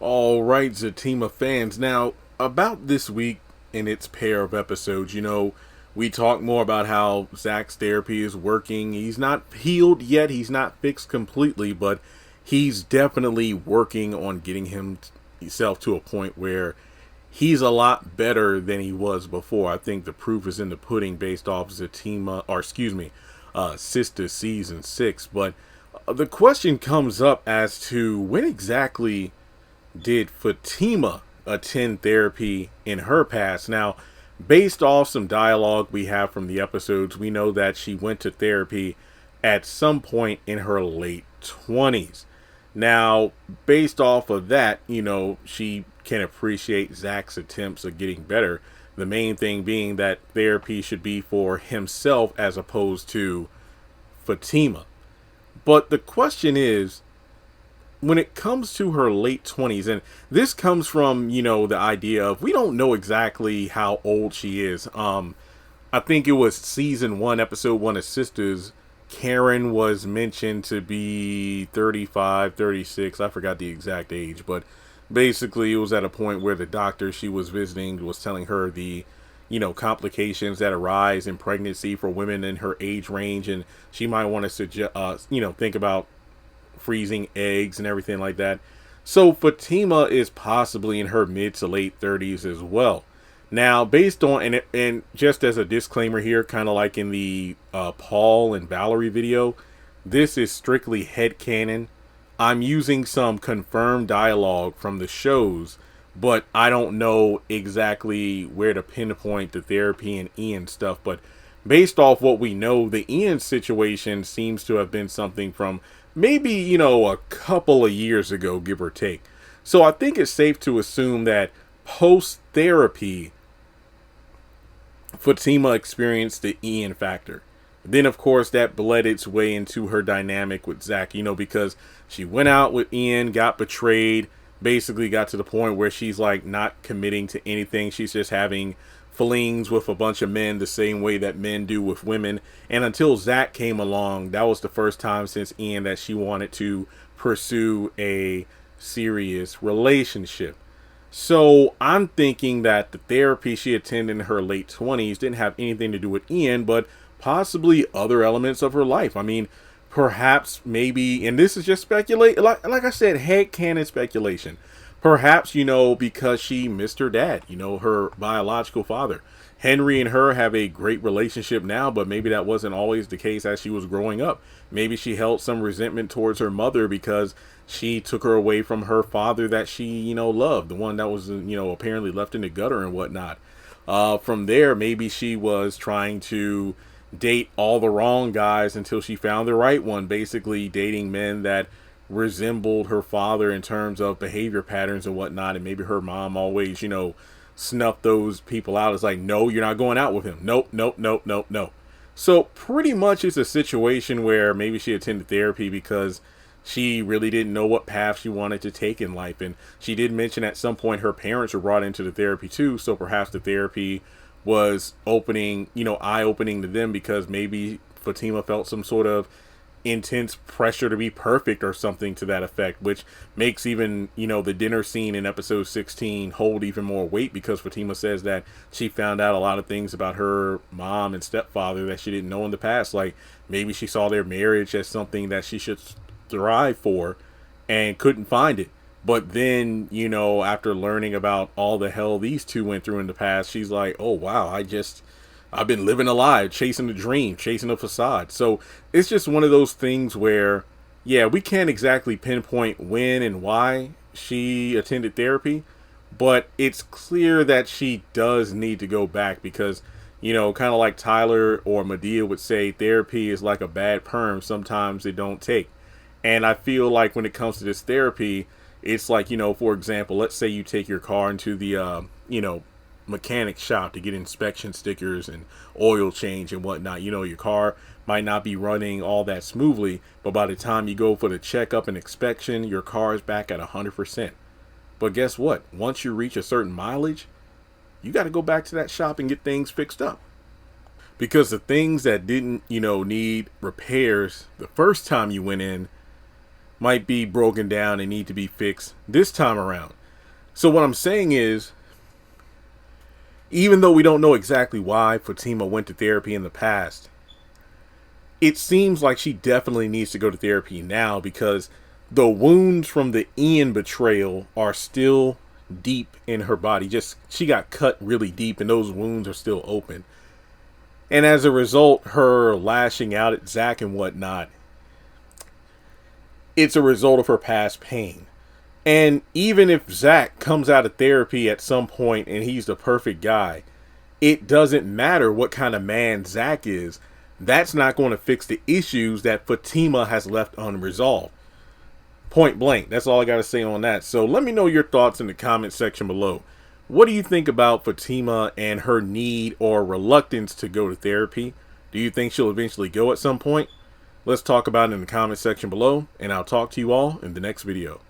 All right, Zatima fans. Now, about this week and its pair of episodes, we talked more about how Zach's therapy is working. He's not healed yet, he's not fixed completely, but he's definitely working on getting himself to a point where he's a lot better than he was before. I think the proof is in the pudding based off Zatima, or excuse me, Sistas season 6. But the question comes up as to when exactly did Fatima attend therapy in her past? Now, based off some dialogue we have from the episodes, we know that she went to therapy at some point in her late 20s. Now, based off of that, she can appreciate Zach's attempts of getting better. The main thing being that therapy should be for himself as opposed to Fatima. But the question is, when it comes to her late 20s, and this comes from, the idea of we don't know exactly how old she is. I think it was season 1, episode 1 of Sisters. Karen was mentioned to be 35, 36. I forgot the exact age, but basically it was at a point where the doctor she was visiting was telling her the complications that arise in pregnancy for women in her age range, and she might want to suggest think about freezing eggs and everything like that. So Fatima is possibly in her mid to late 30s as well. Now, based on, and just as a disclaimer here, kind of like in the Paul and Valerie video, this is strictly headcanon. I'm using some confirmed dialogue from the shows, but I don't know exactly where to pinpoint the therapy and Ian stuff. But based off what we know, the Ian situation seems to have been something from maybe, a couple of years ago, give or take. So I think it's safe to assume that post therapy, Fatima experienced the Ian factor. Then, of course, that bled its way into her dynamic with Zach, because she went out with Ian, got betrayed, basically got to the point where she's like not committing to anything. She's just having flings with a bunch of men the same way that men do with women. And until Zach came along, that was the first time since Ian that she wanted to pursue a serious relationship. So I'm thinking that the therapy she attended in her late 20s didn't have anything to do with Ian, but possibly other elements of her life. I mean, perhaps, maybe, and this is just speculate, like I said, headcanon speculation. Perhaps, because she missed her dad, her biological father. Henry and her have a great relationship now, but maybe that wasn't always the case as she was growing up. Maybe she held some resentment towards her mother because she took her away from her father that she, loved, the one that was, apparently left in the gutter and whatnot. From there, maybe she was trying to date all the wrong guys until she found the right one, basically dating men that resembled her father in terms of behavior patterns and whatnot. And maybe her mom always, snuffed those people out. It's like, no, you're not going out with him. Nope, nope, nope, nope, no. So pretty much it's a situation where maybe she attended therapy because she really didn't know what path she wanted to take in life. And she did mention at some point her parents were brought into the therapy too. So perhaps the therapy was eye-opening to them, because maybe Fatima felt some sort of intense pressure to be perfect or something to that effect, which makes even the dinner scene in episode 16 hold even more weight, because Fatima says that she found out a lot of things about her mom and stepfather that she didn't know in the past. Like, maybe she saw their marriage as something that she should strive for and couldn't find it. But then, after learning about all the hell these two went through in the past, she's like, oh wow, I've been living a lie, chasing a dream, chasing a facade. So it's just one of those things where, yeah, we can't exactly pinpoint when and why she attended therapy, but it's clear that she does need to go back because, kind of like Tyler or Medea would say, therapy is like a bad perm. Sometimes it don't take. And I feel like when it comes to this therapy, it's like, for example, let's say you take your car into the, mechanic shop to get inspection stickers and oil change and whatnot. Your car might not be running all that smoothly, but by the time you go for the checkup and inspection, your car is back at 100%. But guess what? Once you reach a certain mileage, you got to go back to that shop and get things fixed up. Because the things that didn't, need repairs the first time you went in might be broken down and need to be fixed this time around. So what I'm saying is, even though we don't know exactly why Fatima went to therapy in the past, it seems like she definitely needs to go to therapy now, because the wounds from the Ian betrayal are still deep in her body. She got cut really deep and those wounds are still open. And as a result, her lashing out at Zach and whatnot, it's a result of her past pain. And even if Zach comes out of therapy at some point and he's the perfect guy, it doesn't matter what kind of man Zach is. That's not going to fix the issues that Fatima has left unresolved. Point blank. That's all I got to say on that. So let me know your thoughts in the comment section below. What do you think about Fatima and her need or reluctance to go to therapy? Do you think she'll eventually go at some point? Let's talk about it in the comment section below, and I'll talk to you all in the next video.